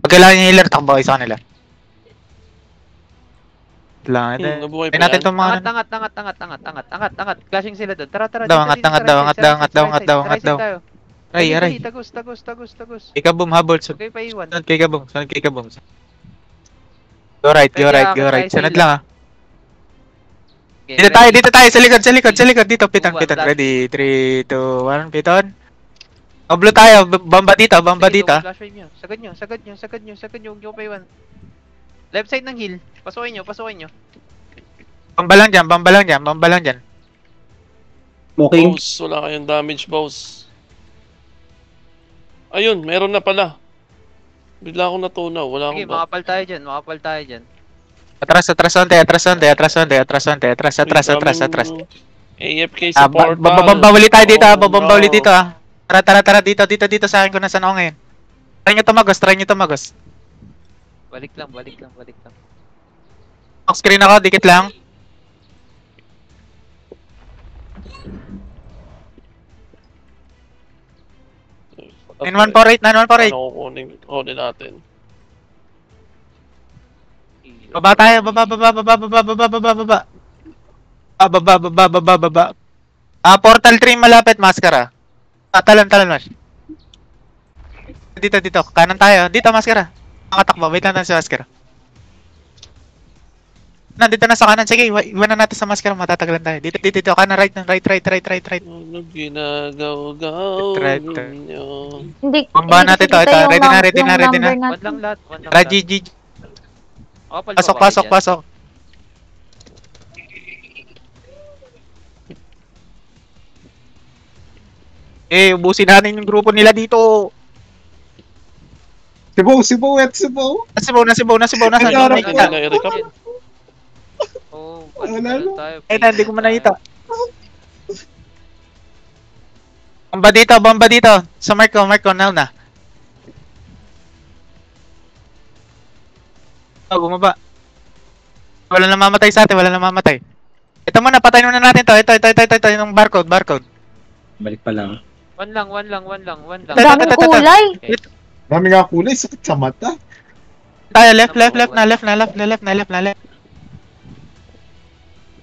Pag kailangan yung healer, takbo kayo sa kanila. Lang, Nabuhay ay pa natin yan. itong mga... Angat. Clashing sila doon. Tara, Angat daw. tayo. Aray. Tagos. Kay Kaboom, habol. Okay, paiwan. Sunod kay Kaboom. Go right. Sunod lang Dito tayo, sa likod. Dito, piton. Ready, 3, 2, 1, piton. Oblo tayo, bomba dito. Flash wave nyo. Sagad nyo. Huwag nyo paiwan. Left side ng hill. Pasukin nyo. Bomba lang dyan. Smoking. Boss, wala kayong damage, boss. Ayun, meron na pala. Bigla akong natunaw. Wala Sige, akong ba? makapal tayo dyan. Atras, onte. Atras. AFK sa portal. Babamba ulit tayo dito, Tara, dito sa akin kung nasaan ako ngayon. Try nyo tumagos. Balik lang. Off screen ako, dikit lang. At 9148. ano kukunin natin? Baba tayo, baba. Portal 3 malapit, maskara. Talon, Mash. Dito, kanan tayo. Dito, maskara. Nakatakbo, wait lang tayo sa maskara. Nandito na sa kanan, sige, iwan na natin sa maskara, matatagalan tayo. Dito, kanan, right. Ano ginagaw Right. ninyo? Hindi. Bomba natin to, ito, ready na. One lang lahat. Tara, GG. Pasok. Ubusin natin yung grupo nila dito. Sibaw. Nasibaw na. Oo, Wala Hindi ko manakita. Bomba dito. Sa Marco, now na. Bumaba. Wala na mamatay sa atin, Ito muna, patayin muna natin to. Ito, yung barcode. Balik pa lang. One lang. Daming kulay. Dami nga kulay, sakit sa mata. Tayo, left na.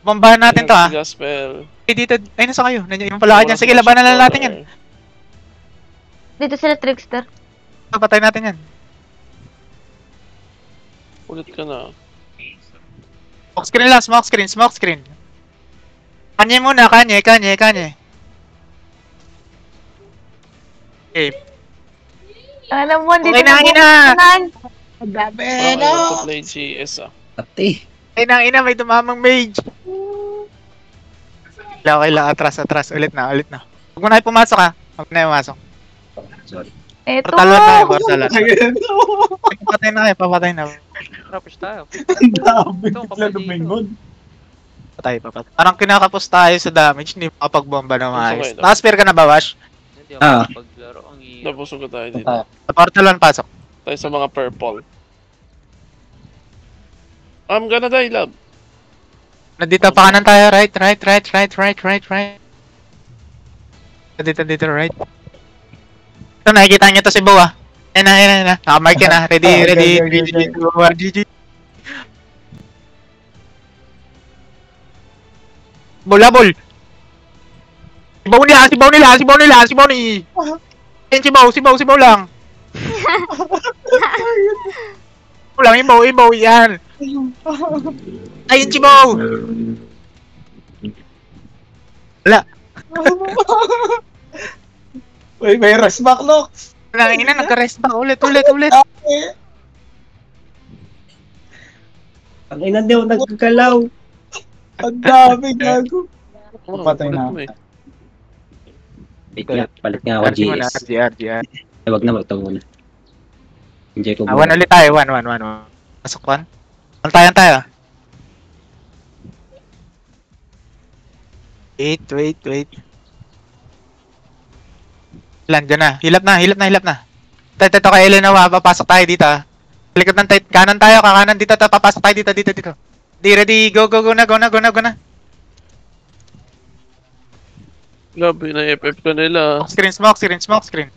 Bombahan natin to, Gaspel. Dito, ay nasa kayo. Yung pala dyan. Sige, labanan lang natin yan. Dito sila trickster. Patay natin yan. Ulit ka na. Smoke screen. Kanye muna, kanye. Okay. Alam mo, dito Okay na, hangin na. Ano to play GS Ate. Ay nang ina, may tumamang mage. Okay lang, atras. Ulit na. Huwag mo na pumasok ha. Sorry. Eto. Portalan. Ayan. Papatay na. Rapos tayo. Ang dami. Ito, Bigla kapatid. lumingon. Patay. Parang kinakapos tayo sa damage, hindi makapagbomba na maayos. Okay. Naka-spear ka na ba, Wash? Hindi Ah. ako paglaro. Ang hirap. Napusog ko tayo dito. Sa portalan, pasok. Tayo sa mga purple. I'm gonna die, love. Nandito pa kanan tayo, right. Dito, right. Ito, nakikita niyo to si Bo, ah. Ayan na. Nakamark yan, ah. Ready, GG. Bolabol. Sibaw nila. Ayan, sibaw lang. Ibaw, yan. Ayun, sibaw. Wala. Uy, may rush backlog. Ina, nagka-rest back. Ulit. Ang ina daw, nagkakalaw. Ang dami, gago. Patay na. Wait nga, palit nga ako GS. RGR. Ay, wag na, ito muna. Enjoy ko One ulit tayo, one. Pasok one. Antayan tayo. Wait. Ilan, dyan na. Hilap na. Ito kay Elena, papasok tayo dito. Likod ng tight. Kanan tayo, kakanan dito. Papasok tayo dito. Ready, go na. Grabe na FF ka nila. Smoke screen.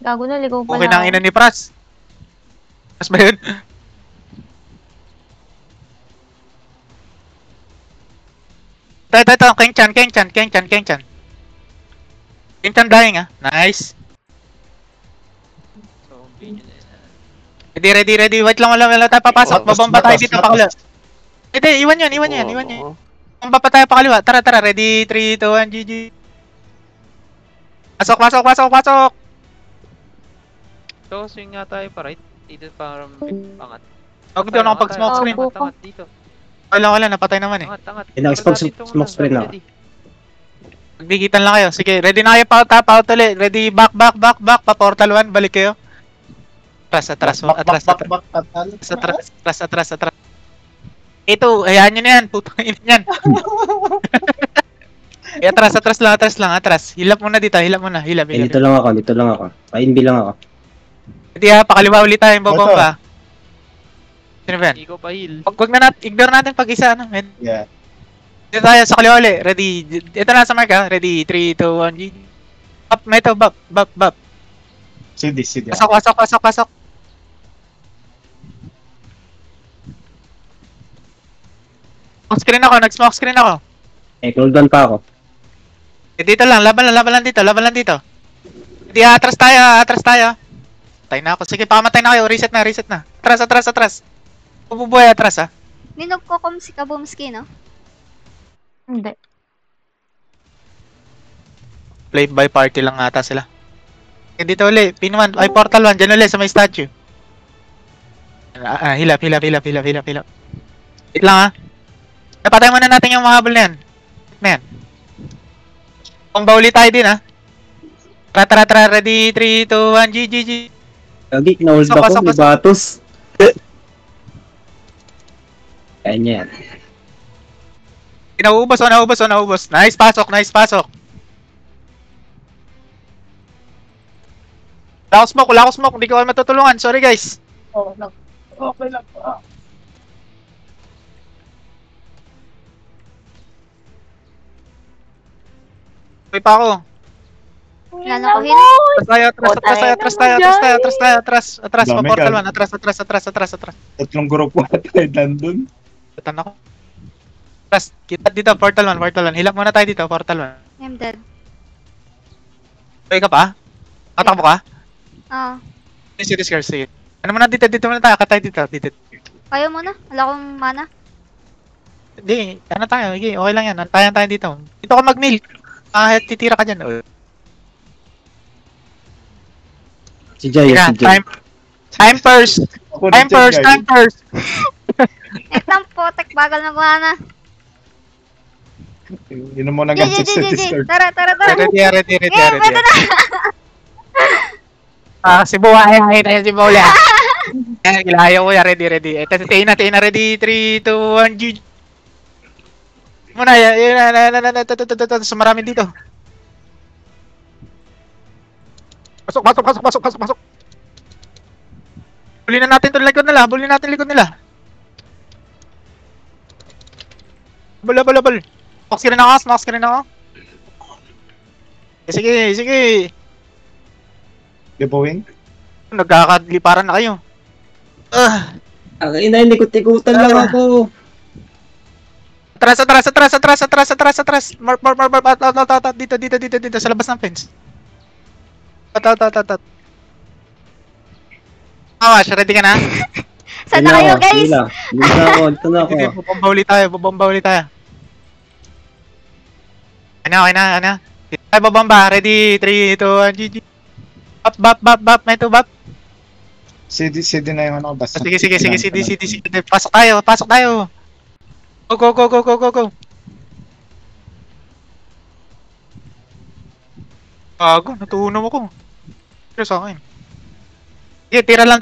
Gago na, ligaw pala Okay na ang ina ni Pras. Pras ba yun? Ito, Keng-chan. Keng-chan dying nice. Zombie. Ready. Wait lang, wala tayo papasok. Babomba tayo dito pakaliwa. Hindi, iwan yan. Oo. Bomba pa tayo pakaliwa. Tara. Ready, 3, 2, 1, GG. Pasok. So, swing nga tayo pa right. Dito para pangat. Huwag dito nakapag-smoke screen. Tangat dito. Wala, napatay naman eh. Tangat. Smoke screen ako. Magdikitan lang kayo. Sige, ready na kayo pa tap out ulit. Ready, back. Pa portal 1, balik kayo. Atras. Ito, hayaan nyo na yan. Putang ina yan. Atras lang. Hilap muna dito, hilap. Dito lang ako. Pa-inb lang ako. Hindi pakaliwa ulit tayo yung bobomba. Sino ba yan? Hindi ko pa heal. Wag na ignore natin pag-isa, men. Yeah. Dito tayo sa kaliwa ulit. Ready, ito na sa mark Ready, 3, 2, 1, GG. Bap, meto, bap. CD. Pasok. Nag-smoke screen ako. Cooldown pa ako. Dito lang, laban lang dito. Hindi, atras tayo. Patay na ako. Sige, pakamatay na kayo. Reset na. Atras. Bubuhay atras, Ninop ko si Kabumski, no? Hindi. Play by party lang ata sila. Dito ulit. Pin 1. Ay, portal 1. Diyan ulit sa may statue. Hilap. Wait lang Napatay muna natin yung mahabol na yan. Bomba ulit tayo din Tara. Ready, 3, 2, 1, GG. Lagi, kinahold ako ni Batos. Ganyan. Naubos. Nice pasok. Wala ko smoke. Hindi ko kayo matutulungan. Sorry, guys. Okay lang. Okay pa ako. Wala na ko heal. Atras. Dami Portal ka. 1. Atras. Tatlong grupo na tayo nandun. Tatan ako. Atras. Kita dito, Portal 1. Hilap muna tayo dito, Portal 1. I'm dead. Okay ka pa? Tatakbo ka? Oo. Sige. Ano muna dito muna tayo. Katay dito. Kayo muna. Wala akong mana. Hindi, tayo. Okay lang yan. Antayan tayo dito. Dito ka mag-milk. Titira ka dyan. Si Jay. Time first. Ektam po, bagal na mana. Inom mo lang gansit sa Discord. Tara. Ready. Pwede na. Si Buwa, ay, si Buwa. Kilayo ko yan, ready. Ito, tayo na, ready, 3, 2, 1, GG. Muna, yun, so marami dito. Pasok. Bulin na natin likod nila. Bul. Smoke screen ako. Sige. Gabawin? Nagkakadliparan na kayo. Ang ina, likot-ikutan lang ako. Atras. Mark. Dito, sa labas ng fence. At. Ready ka na? Saan na kayo, guys? Dito na ako. Hindi, bubomba ulit tayo. Okay na. Tayo bubomba. Ready, 3, 2, 1, GG. Bap. May to bap. CD na yung ano. Basta. Sige. CD. Pasok tayo. Go. Gago, natuunaw ako. Pero sa akin. Sige, tira lang.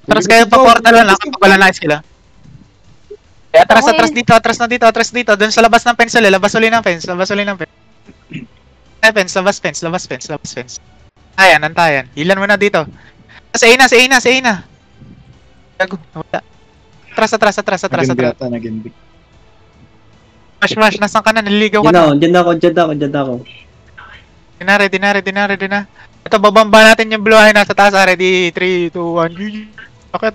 Atras kayo pa portal lang kapag wala na sila. Atras dito. Doon sa labas ng fence labas uli ng fence. Labas fence. Antayan. Hilan mo na dito. Sa Aina. Gago, wala. Atras. Naging big. Rush, nasan ka na? Naliligaw ka Diyan na. ako, dyan ako. Ready na. Ito, babamba natin yung blue eye nasa taas. Ready, 3, 2, 1, GG. Rocket.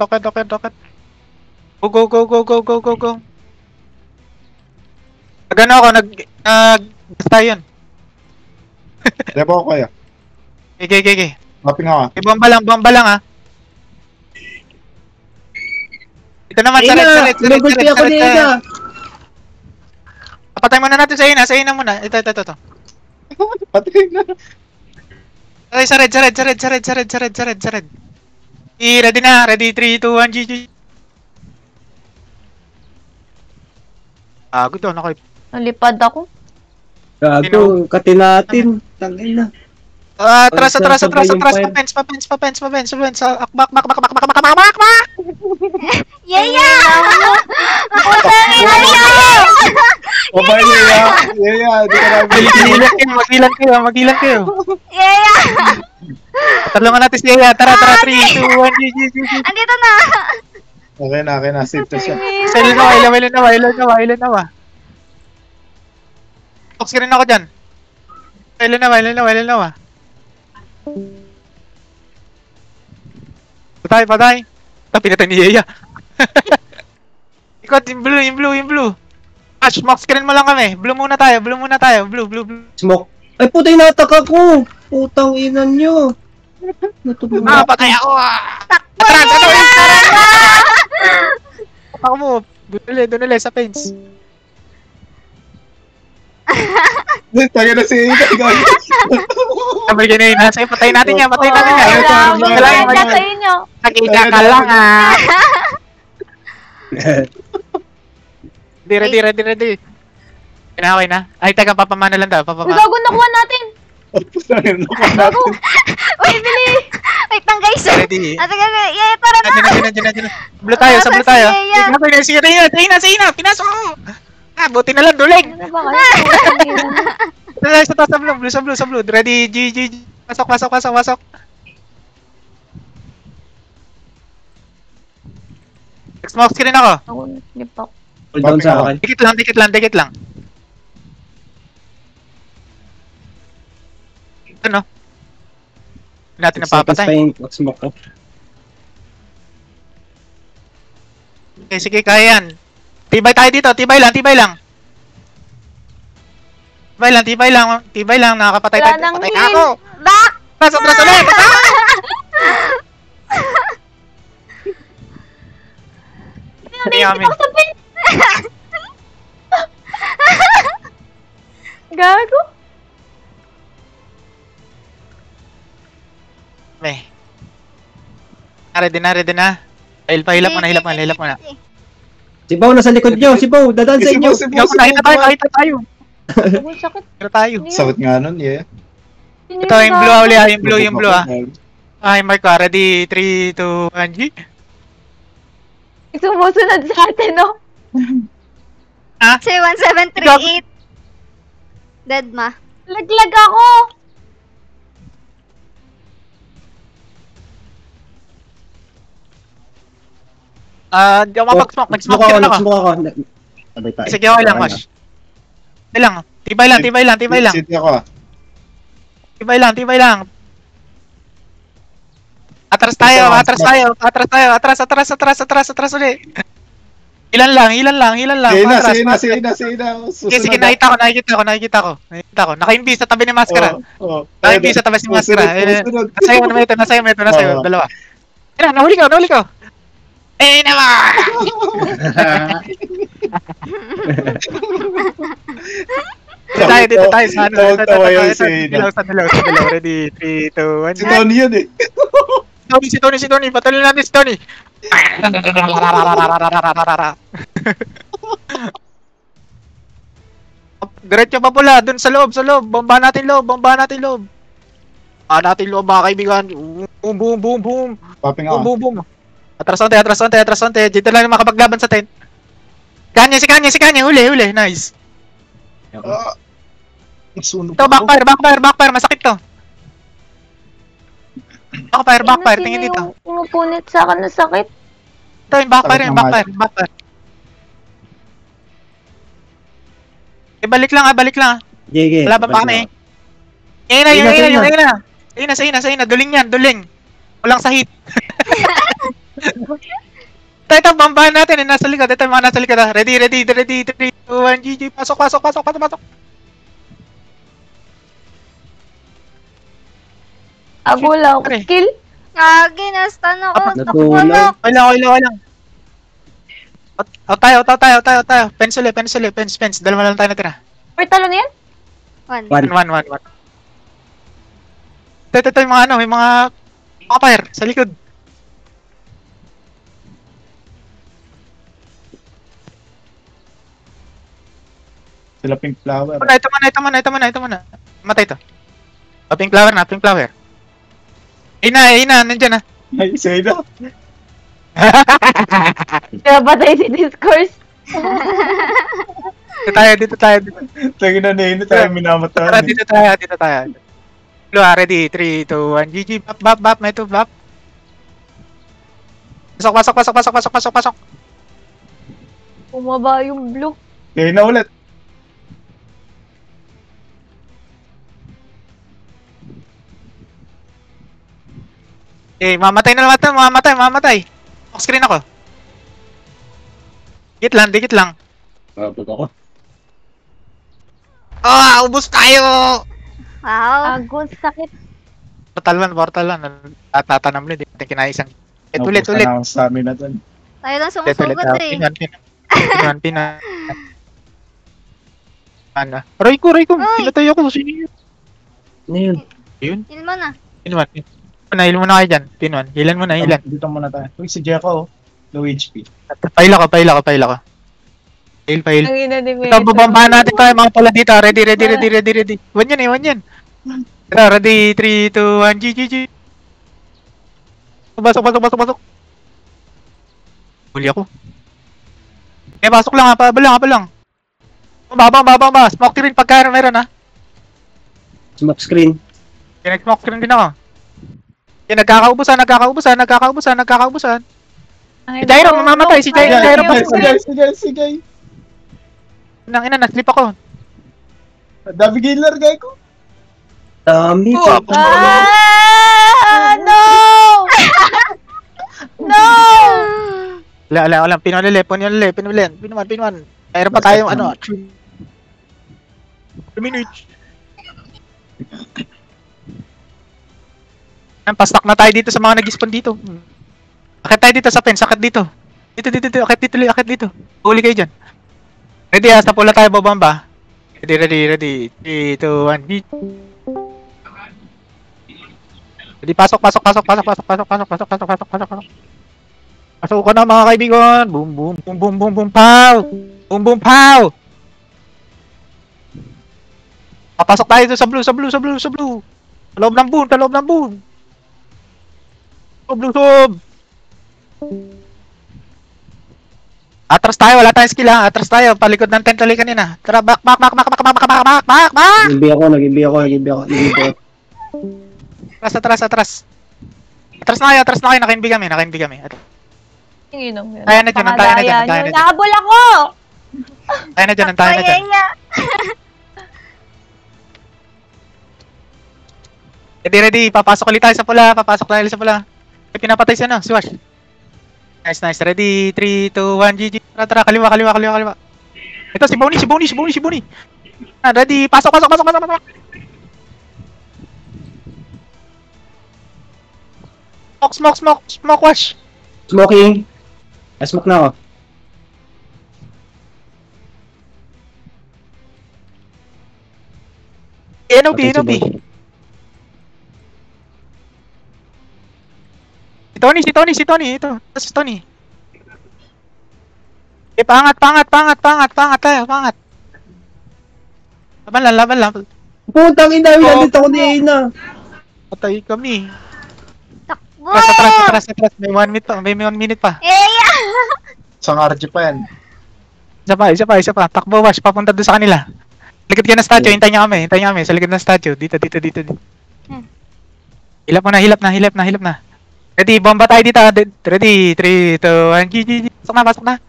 Go. Nagano ako, basta yun. Depo ko kaya. Okay. Mapping ako. Bomba lang ah. Ito naman, saret. Nagulpi ako ni Ega. Patay muna natin sa ina muna. Ito. Patay na. Ay, saret. Ready na, ready, 3, 2, 1, GG. Good daw, Nalipad ako. Gago, katinatin. Tangin na. Atras, pa-fence. Akbak. Yaya! Babay niya. Yeah. Di ka namin. Magilan kayo. Yaya! Tulungan natin si Yaya. Tara, 3, 2, 1, GG. Andito na! Okay na. Save to siya. Ilan na ba? Box ka rin ako dyan. Ilan na ba? Patay. Pinatay ni Yaya. Ikot, yung blue. Ash, max screen mo lang kami. Blue muna tayo. Blue. Smoke. Ay, putay, natak ako. Putang ina nyo. Natubog. Patay ako Atras, Ako mo. Doon ulit sa fence. Tayo na si Ega. Sabay ka na yun. Patayin natin yan. Maganda sa inyo. Nakita ka lang Ready. Okay na. Ay, taga, papamana lang daw. Gago, nakuha natin. Uy, bili! Wait lang guys. Ready. Yaya, tara na! Dyan. Blue tayo. Sige, Tina. Pinasok ako. Buti na lang, dulig. Ano ba kayo? Sa taas sa blue. Ready, GG. Pasok. Smoke screen ako. Ako, nalip ako. Hold down sa akin. Dikit lang. Ito no. Hindi natin napapatay. Smoke ko. Okay, sige, kaya yan. Tibay tayo dito, tibay lang. Nakakapatay tayo. Wala nang Patay heal. na ako. Back! Atras ulit. Naisip ako sa pin. Gago. Ready na. Hilap mo na. Si Pao, nasa likod nyo. Si Pao, dadaan sa inyo. Nakita tayo. Gago, sakit. Pero tayo. Sakit nga nun, yeah. Ito, yung blue uli, yung blue Ay, Mark, ready, 3, 2, 1, G. Sumusunod sa atin, no? 1738. Dead ma. Laglag ako. Di ako mapag-smoke. Nag-smoke ka na ako. Nag-smoke ako. Sabay tayo. Sige, okay lang, Wash. Tibay lang. City ako. Tibay lang. Atras tayo. Atras ulit. Ilan lang. Sige, nakita ko. Naka-invis sa tabi ni Maskara. Naka-invis sa tabi si Maskara. Nasa'yo mo ito. Dalawa. Ilan, nahuli ko. Naman! Dito tayo sa ano. Sa dalaw. Ready, 3, 2, 1. Si Tony yun eh. Si Tony. Patuloy natin si Tony. Diretso pa pula, dun sa loob. Bomba natin loob. Mga kaibigan. Boom. Popping ako. Boom. Atras onte. Dito lang makapaglaban sa tent. Si Kanye. Huli. Nice. Nasunog Ito, ako. backfire. Masakit to. Backfire. Tingin dito. Umupunit sa akin na sakit. Ito yung backfire. balik lang balik lang. Sige. Wala pa kami. Ayun na. Ayun na. Duling yan, duling. Walang sahit. Ito, bambahan natin. Nasa likod. Ito, mga nasa likod. Ready. 3, 2, 1, GG. Pasok. Agulaw. Okay. Kill. Gagi, na-stun ako. Natulog. Okay lang. Tayo. Pens. Dalawa lang tayo natira. Or talo na yan? One. 1. Ito yung mga may mga fire sa likod. Sila pink flower. Ito muna. Matay to. Pink flower. Ayun na, nandiyan na. Ay, say na. Kaya patay si Discourse. Dito tayo. Lagi na nahino tayo minamatay. Tara, dito tayo. Ready, 3, 2, 1, GG. Bap, may to, bap. Pasok. Bumaba yung blue. Kaya na ulit. Mamatay. Off screen ako. Dikit lang. Abot ako. Ubos tayo! Wow. Agos, sakit. Portal 1. Tatanam ulit. Di natin kinaisang. Ulit. Naubusan na ang stamina dun. Tayo lang sumusugot eh. Pinan. Ano? Roy ko. Roy! Pinatay ako. Sino yun? Ano yun? Heal mo na. Heal mo na kayo dyan. Pinwan. Healan mo na. Dito muna tayo. Uy, si Jeko, low HP. Pail ako. Heal. Ang ina ni Ito, babambahan natin tayo mga pala dito. Ready. One yan. Ito, ready, 3, 2, 1, GG. Pasok. Huli ako. Pasok lang ha, pababa lang. Baba. Smoke screen pagka meron ha. Smoke screen. Nag-smoke screen din ako. Nagkakaubusan. Si Jairo, mamamatay. Si Jairo, Si Jay. Nangina, naslip ako. Dami healer, guy ko. Dami pa. No! No! Wala. Pinuli. Mayroon pa tayong ano. 2 minutes. Pastak na tayo dito sa mga nag-spawn dito. Akit tayo dito sa fence. Akit dito. Akit dito. Huli kayo dyan. Ready sa pula tayo babamba. Ready. 3, 2, 1, hit. Ready, pasok. Pasok ko na mga kaibigan. Boom, pow. Papasok tayo dito sa blue. Sa loob ng boom. Sob. Atras tayo, wala tayong skill ha. Atras tayo, palikod ng tent ulit kanina. Tara, back. Nag-imbi ako. Atras na kayo, naka-inbi kami. Inom yun. Tayo na dyan. Nakabol ako! Tayo na dyan. Payaya. Ready, papasok ulit tayo sa pula. Pinapatay siya na, Swash. Nice. Ready, 3, 2, 1, GG. Tara, kaliwa. Ito, si Bonnie. Ready, pasok. Smoke, wash. Smoking. Smoke na ako. NOB. Si Tony. Ito, si Tony. Pangat tayo. Laban lang. Putang ina, nandito ako ni Aina. Patay kami. Takbo! Atras. May 1 minute pa. May 1 minute pa. Isang RG pa yan. Isa pa. Takbo, wash. Papunta doon sa kanila. Likod ka ng statue. Hintayin niyo kami. Sa likod ng statue. Dito. Hilap na. Ready, bomba tayo dito. Ready, 3, 2, 1, GG. Pasok na.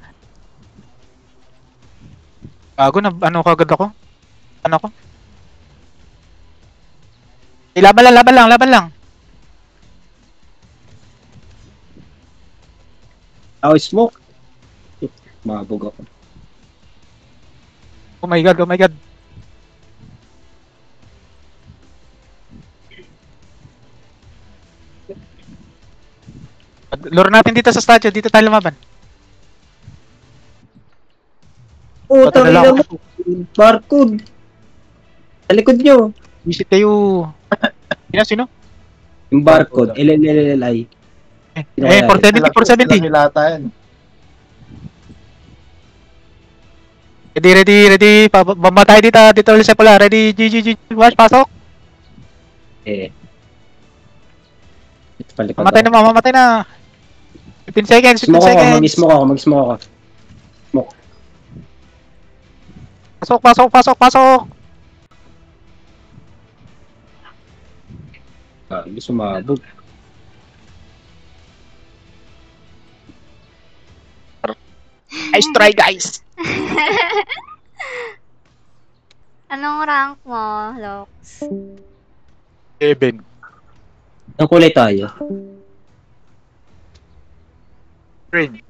Bago na, kagad ako. Ano ko? Eh, laban lang, laban lang, laban lang. Ako smoke. Mabog ako. Oh my god, oh my god. Lure natin dito sa statue, dito tayo lumaban. Putang Patadala ina ako. mo. Barcode. Sa likod nyo. Visit kayo. Sino? Yung barcode. LLLLI. Sino Eh, kaya 470, 470. Hilata yan. Ready, ready, ready. Bamba tayo dito, dito ulit sa pula. Ready, GG. Watch, pasok. Eh. Ito palikod Mamatay na, ako. mamatay na. 15 seconds, 15 Smoke ako. seconds. Mag-smoke ako. Mag-smoke ako. Pasok, pasok, pasok, pasok. Hindi sumabog. Nice try, guys. Anong rank mo, Lox? 7. Ang kulay tayo. Green.